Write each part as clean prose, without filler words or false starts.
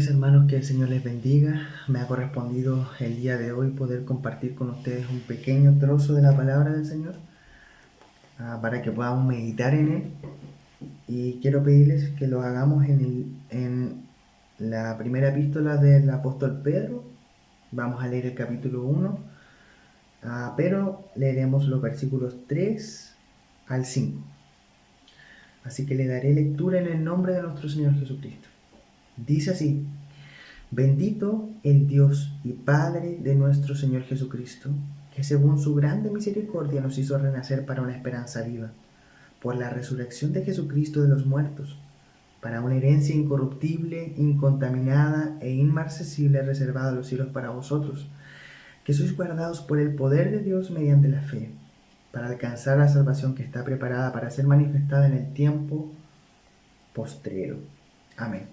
mis hermanos, que el Señor les bendiga. Me ha correspondido el día de hoy poder compartir con ustedes un pequeño trozo de la palabra del Señor para que podamos meditar en él. Y quiero pedirles que lo hagamos en la primera epístola del apóstol Pedro. Vamos a leer el capítulo 1, pero leeremos los versículos 3 al 5. Así que le daré lectura en el nombre de nuestro Señor Jesucristo. Dice así: Bendito el Dios y Padre de nuestro Señor Jesucristo, que según su grande misericordia nos hizo renacer para una esperanza viva, por la resurrección de Jesucristo de los muertos, para una herencia incorruptible, incontaminada e inmarcesible reservada a los cielos para vosotros, que sois guardados por el poder de Dios mediante la fe, para alcanzar la salvación que está preparada para ser manifestada en el tiempo postrero. Amén.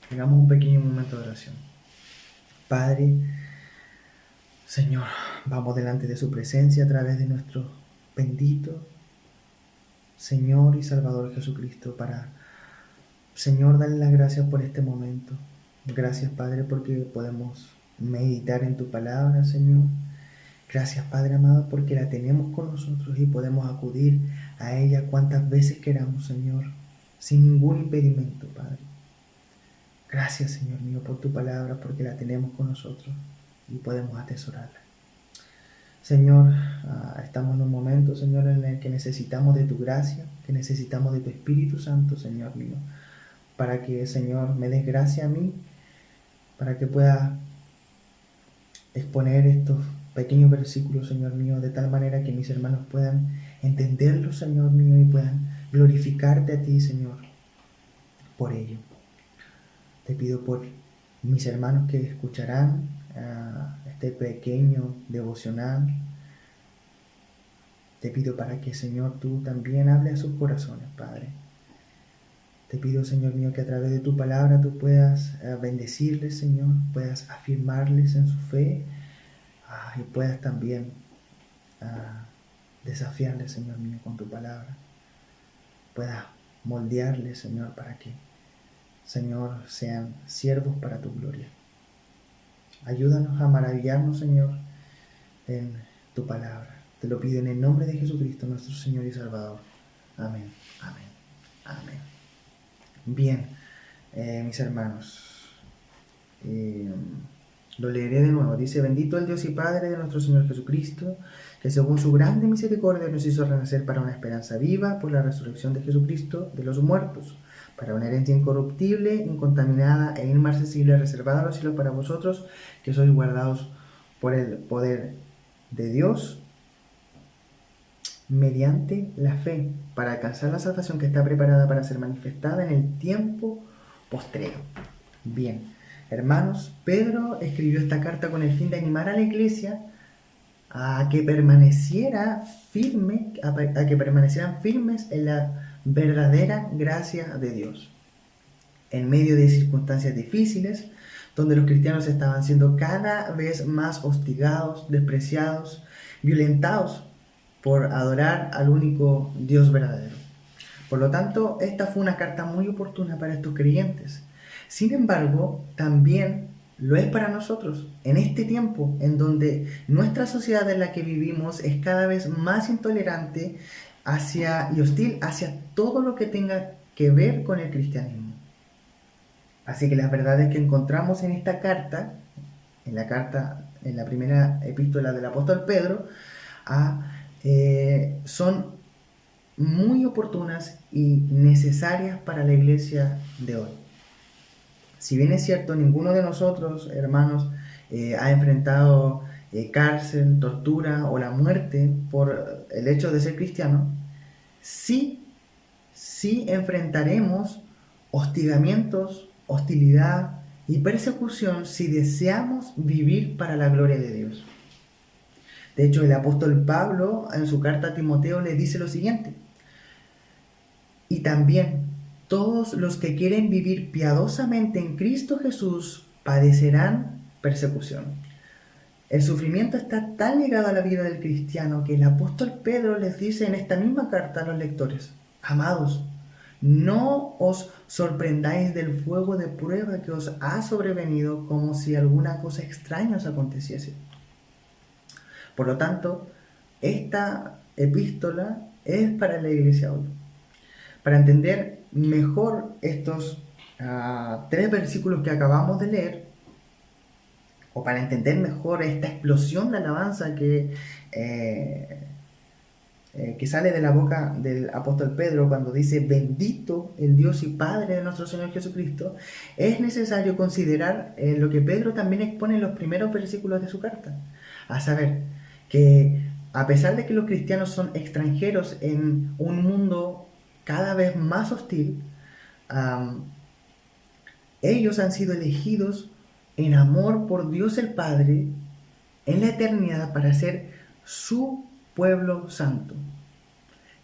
Hagamos un pequeño momento de oración. Padre, Señor, vamos delante de su presencia a través de nuestro bendito Señor y Salvador Jesucristo para, Señor, darle las gracias por este momento. Gracias, Padre, porque podemos meditar en tu palabra, Señor. Gracias, Padre amado, porque la tenemos con nosotros y podemos acudir a ella cuantas veces queramos, Señor, sin ningún impedimento, Padre. Gracias, Señor mío, por tu palabra, porque la tenemos con nosotros y podemos atesorarla. Señor, estamos en un momento, Señor, en el que necesitamos de tu gracia, que necesitamos de tu Espíritu Santo, Señor mío, para que, Señor, me des gracia a mí, para que pueda exponer estos pequeños versículos, Señor mío, de tal manera que mis hermanos puedan entenderlos, Señor mío, y puedan glorificarte a ti, Señor, por ello. Te pido por mis hermanos que escucharán este pequeño devocional. Te pido para que, Señor, tú también hables a sus corazones, Padre. Te pido, Señor mío, que a través de tu palabra tú puedas bendecirles, Señor, puedas afirmarles en su fe y puedas también desafiarles, Señor mío, con tu palabra. Puedas moldearles, Señor, para que, Señor, sean siervos para tu gloria. Ayúdanos a maravillarnos, Señor, en tu palabra. Te lo pido en el nombre de Jesucristo, nuestro Señor y Salvador. Amén, amén, amén. Bien, mis hermanos, lo leeré de nuevo. Dice: Bendito el Dios y Padre de nuestro Señor Jesucristo, que según su grande misericordia nos hizo renacer para una esperanza viva por la resurrección de Jesucristo de los muertos, para una herencia incorruptible, incontaminada e inmarcesible, reservada a los cielos para vosotros, que sois guardados por el poder de Dios mediante la fe, para alcanzar la salvación que está preparada para ser manifestada en el tiempo postrero. Bien, hermanos, Pedro escribió esta carta con el fin de animar a la iglesia a que permaneciera firme, a que permanecieran firmes en la verdadera gracia de Dios. En medio de circunstancias difíciles, donde los cristianos estaban siendo cada vez más hostigados, despreciados, violentados por adorar al único Dios verdadero. Por lo tanto, esta fue una carta muy oportuna para estos creyentes. Sin embargo, también lo es para nosotros, en este tiempo en donde nuestra sociedad en la que vivimos es cada vez más intolerante y hostil hacia todo lo que tenga que ver con el cristianismo. Así que las verdades que encontramos en esta carta, en la primera epístola del apóstol Pedro, son muy oportunas y necesarias para la iglesia de hoy. Si bien es cierto, ninguno de nosotros, hermanos, ha enfrentado cárcel, tortura o la muerte por el hecho de ser cristiano, sí enfrentaremos hostigamientos, hostilidad y persecución si deseamos vivir para la gloria de Dios. De hecho, el apóstol Pablo en su carta a Timoteo le dice lo siguiente: y también todos los que quieren vivir piadosamente en Cristo Jesús padecerán persecución. El sufrimiento está tan ligado a la vida del cristiano que el apóstol Pedro les dice en esta misma carta a los lectores: amados, No os sorprendáis del fuego de prueba que os ha sobrevenido como si alguna cosa extraña os aconteciese. Por lo tanto, esta epístola es para la iglesia hoy. Para entender mejor estos 3 versículos que acabamos de leer, o para entender mejor esta explosión de alabanza que sale de la boca del apóstol Pedro cuando dice bendito el Dios y Padre de nuestro Señor Jesucristo, es necesario considerar lo que Pedro también expone en los primeros versículos de su carta, a saber, que a pesar de que los cristianos son extranjeros en un mundo cada vez más hostil, ellos han sido elegidos en amor por Dios el Padre en la eternidad para ser su pueblo santo.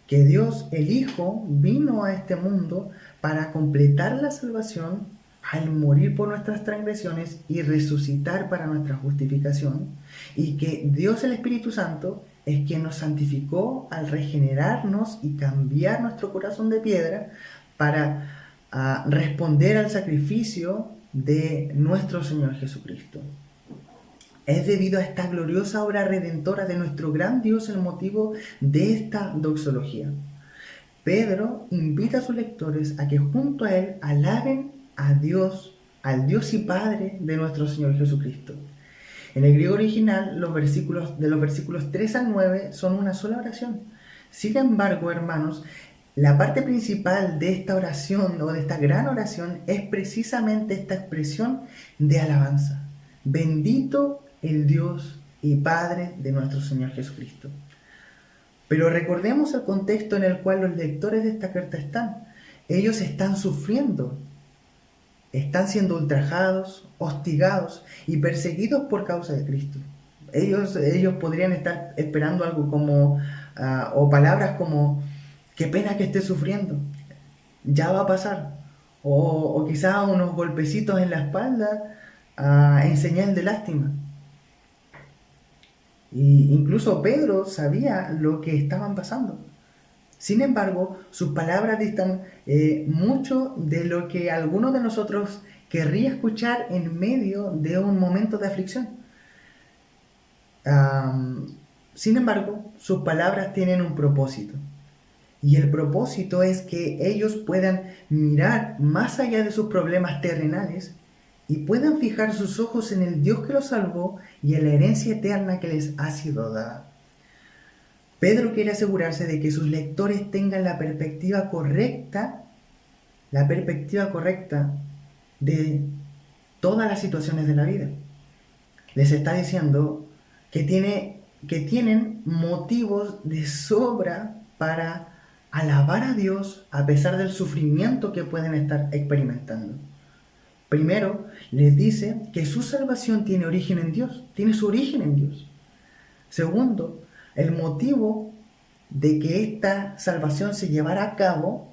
Que Dios el Hijo vino a este mundo para completar la salvación al morir por nuestras transgresiones y resucitar para nuestra justificación, y que Dios el Espíritu Santo es quien nos santificó al regenerarnos y cambiar nuestro corazón de piedra para responder al sacrificio de nuestro Señor Jesucristo. Es debido a esta gloriosa obra redentora de nuestro gran Dios el motivo de esta doxología. Pedro invita a sus lectores a que junto a él alaben a Dios, al Dios y Padre de nuestro Señor Jesucristo. En el griego original, los versículos 3 al 9 son una sola oración. Sin embargo, hermanos, la parte principal de esta oración o de esta gran oración es precisamente esta expresión de alabanza. Bendito el Dios y Padre de nuestro Señor Jesucristo. Pero recordemos el contexto en el cual los lectores de esta carta están. Ellos están sufriendo, están siendo ultrajados, hostigados y perseguidos por causa de Cristo. Ellos podrían estar esperando algo como, o palabras como, qué pena que esté sufriendo, ya va a pasar. O quizás unos golpecitos en la espalda en señal de lástima. Y incluso Pedro sabía lo que estaban pasando. Sin embargo, sus palabras distan mucho de lo que alguno de nosotros querría escuchar en medio de un momento de aflicción. Sin embargo, sus palabras tienen un propósito. Y el propósito es que ellos puedan mirar más allá de sus problemas terrenales y puedan fijar sus ojos en el Dios que los salvó y en la herencia eterna que les ha sido dada. Pedro quiere asegurarse de que sus lectores tengan la perspectiva correcta de todas las situaciones de la vida. Les está diciendo que tienen motivos de sobra para alabar a Dios a pesar del sufrimiento que pueden estar experimentando. Primero, les dice que su salvación tiene origen en Dios, tiene su origen en Dios. Segundo, el motivo de que esta salvación se llevara a cabo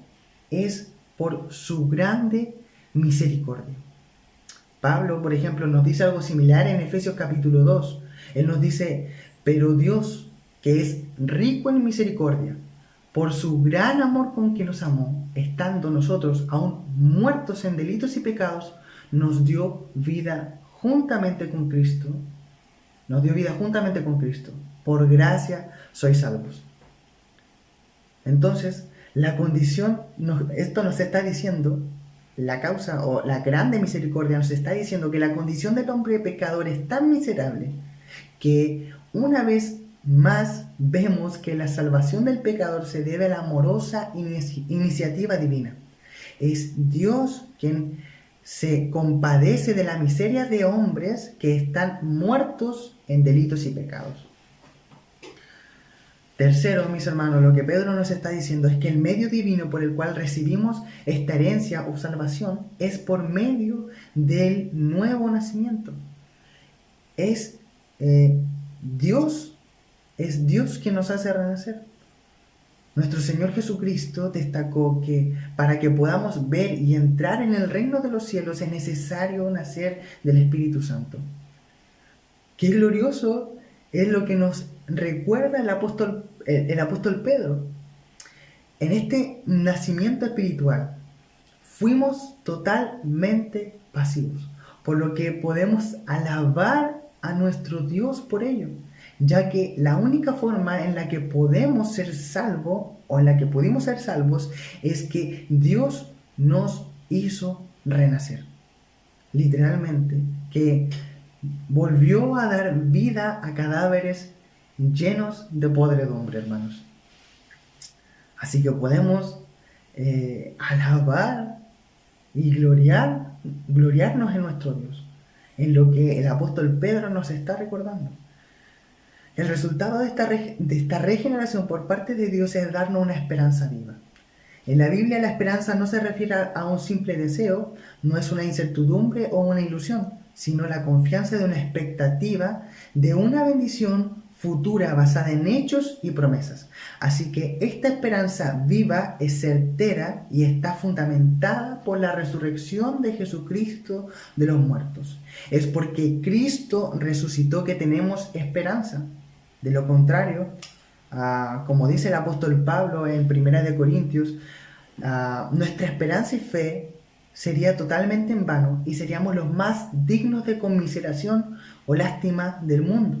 es por su grande misericordia. Pablo, por ejemplo, nos dice algo similar en Efesios capítulo 2. Él nos dice, pero Dios, que es rico en misericordia, por su gran amor con que nos amó, estando nosotros aún muertos en delitos y pecados, nos dio vida juntamente con Cristo. Por gracia sois salvos. Entonces, la condición, esto nos está diciendo, la causa o la grande misericordia nos está diciendo que la condición del hombre pecador es tan miserable que una vez más vemos que la salvación del pecador se debe a la amorosa iniciativa divina. Es Dios quien se compadece de la miseria de hombres que están muertos en delitos y pecados. Tercero, mis hermanos, lo que Pedro nos está diciendo es que el medio divino por el cual recibimos esta herencia o salvación es por medio del nuevo nacimiento. Es Dios quien nos hace renacer. Nuestro Señor Jesucristo destacó que para que podamos ver y entrar en el reino de los cielos es necesario nacer del Espíritu Santo. Qué glorioso es lo que nos recuerda el apóstol Pedro. en este nacimiento espiritual fuimos totalmente pasivos, por lo que podemos alabar a nuestro Dios por ello, ya que la única forma en la que podemos ser salvos, o en la que pudimos ser salvos, es que Dios nos hizo renacer. Literalmente, que volvió a dar vida a cadáveres llenos de podredumbre, hermanos. Así que podemos alabar y gloriarnos en nuestro Dios, en lo que el apóstol Pedro nos está recordando. El resultado de esta regeneración por parte de Dios es darnos una esperanza viva. En la Biblia la esperanza no se refiere a un simple deseo, no es una incertidumbre o una ilusión, sino la confianza de una expectativa de una bendición futura basada en hechos y promesas. Así que esta esperanza viva es certera y está fundamentada por la resurrección de Jesucristo de los muertos. Es porque Cristo resucitó que tenemos esperanza. De lo contrario, como dice el apóstol Pablo en 1 Corintios, nuestra esperanza y fe sería totalmente en vano y seríamos los más dignos de conmiseración o lástima del mundo.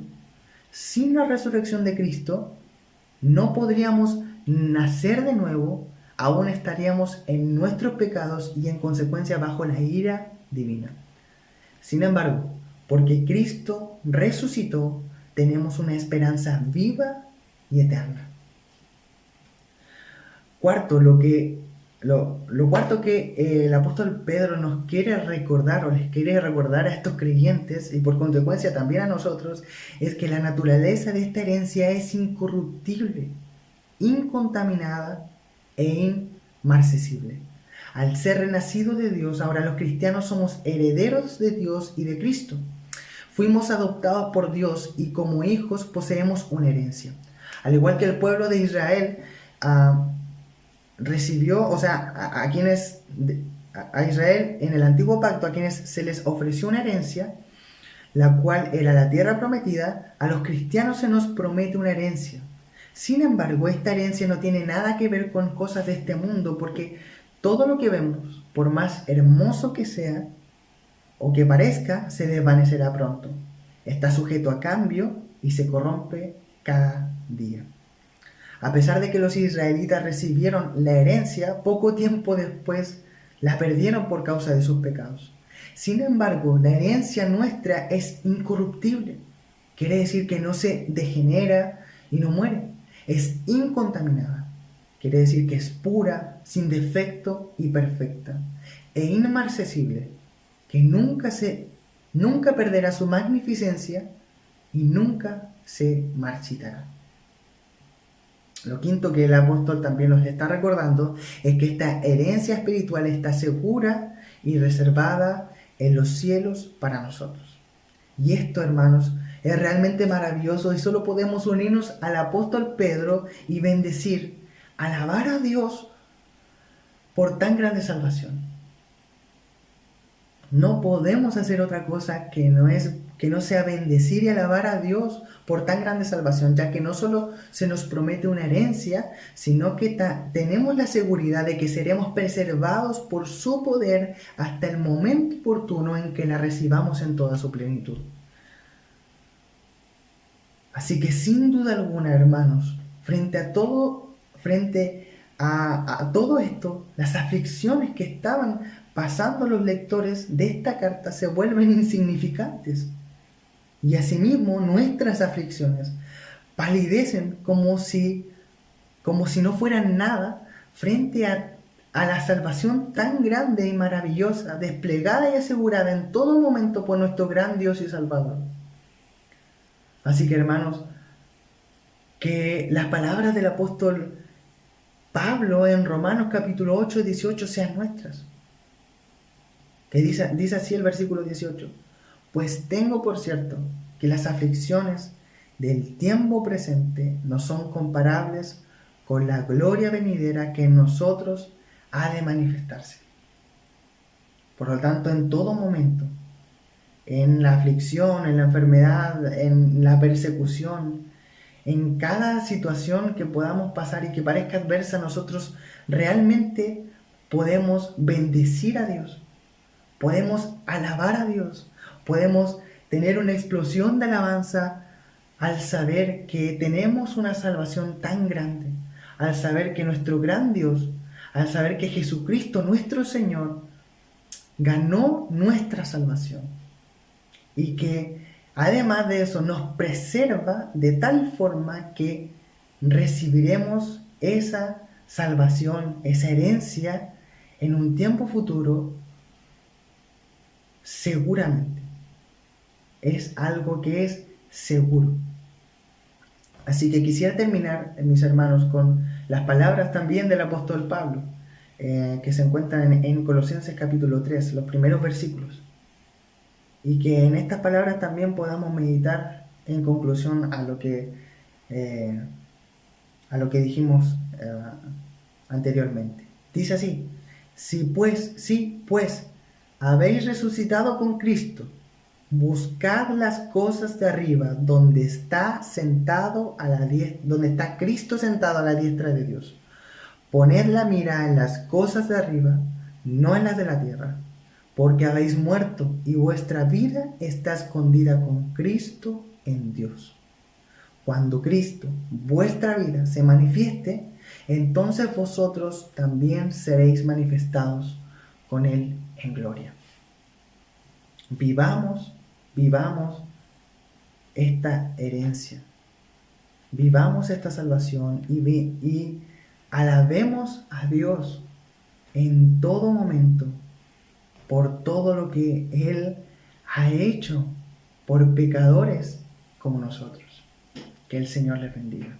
Sin la resurrección de Cristo, no podríamos nacer de nuevo, aún estaríamos en nuestros pecados y en consecuencia bajo la ira divina. Sin embargo, porque Cristo resucitó, tenemos una esperanza viva y eterna. Cuarto, lo cuarto que el apóstol Pedro nos quiere recordar, o les quiere recordar a estos creyentes y por consecuencia también a nosotros, es que la naturaleza de esta herencia es incorruptible, incontaminada e inmarcesible. Al ser renacidos de Dios, ahora los cristianos somos herederos de Dios y de Cristo. Fuimos adoptados por Dios y como hijos poseemos una herencia. Al igual que el pueblo de Israel recibió, o sea, a Israel en el antiguo pacto, a quienes se les ofreció una herencia, la cual era la tierra prometida, a los cristianos se nos promete una herencia. Sin embargo, esta herencia no tiene nada que ver con cosas de este mundo, porque todo lo que vemos, por más hermoso que sea o que parezca, se desvanecerá pronto. Está sujeto a cambio y se corrompe cada día. A pesar de que los israelitas recibieron la herencia, poco tiempo después la perdieron por causa de sus pecados. Sin embargo, la herencia nuestra es incorruptible. Quiere decir que no se degenera y no muere. Es incontaminada. Quiere decir que es pura, sin defecto y perfecta. E inmarcesible, que nunca perderá su magnificencia y nunca se marchitará. Lo quinto que el apóstol también nos está recordando es que esta herencia espiritual está segura y reservada en los cielos para nosotros. Y esto, hermanos, es realmente maravilloso y solo podemos unirnos al apóstol Pedro y bendecir, alabar a Dios por tan grande salvación. No podemos hacer otra cosa que no sea bendecir y alabar a Dios por tan grande salvación, ya que no solo se nos promete una herencia, sino que tenemos la seguridad de que seremos preservados por su poder hasta el momento oportuno en que la recibamos en toda su plenitud. Así que sin duda alguna, hermanos, frente a todo esto, las aflicciones que estaban pasando los lectores de esta carta se vuelven insignificantes. Y asimismo nuestras aflicciones palidecen como si no fueran nada frente a la salvación tan grande y maravillosa, desplegada y asegurada en todo momento por nuestro gran Dios y Salvador. Así que, hermanos, que las palabras del apóstol Pablo en Romanos capítulo 8, 18 sean nuestras. Que dice así el versículo 18: pues tengo por cierto que las aflicciones del tiempo presente no son comparables con la gloria venidera que en nosotros ha de manifestarse. Por lo tanto, en todo momento, en la aflicción, en la enfermedad, en la persecución, en cada situación que podamos pasar y que parezca adversa, nosotros realmente podemos bendecir a Dios, podemos alabar a Dios, podemos tener una explosión de alabanza al saber que tenemos una salvación tan grande, al saber que nuestro gran Dios, al saber que Jesucristo, nuestro Señor, ganó nuestra salvación y que además de eso nos preserva de tal forma que recibiremos esa salvación, esa herencia en un tiempo futuro seguramente. Es algo que es seguro. Así que quisiera terminar, mis hermanos, con las palabras también del apóstol Pablo, que se encuentran en Colosenses capítulo 3, los primeros versículos. Y que en estas palabras también podamos meditar en conclusión a lo que dijimos anteriormente. Dice así: si pues habéis resucitado con Cristo, buscad las cosas de arriba, donde está donde está Cristo sentado a la diestra de Dios. Poned la mira en las cosas de arriba, no en las de la tierra, porque habéis muerto y vuestra vida está escondida con Cristo en Dios. Cuando Cristo, vuestra vida, se manifieste, entonces vosotros también seréis manifestados con Él en gloria. Vivamos esta herencia, vivamos esta salvación y alabemos a Dios en todo momento por todo lo que Él ha hecho por pecadores como nosotros. Que el Señor les bendiga.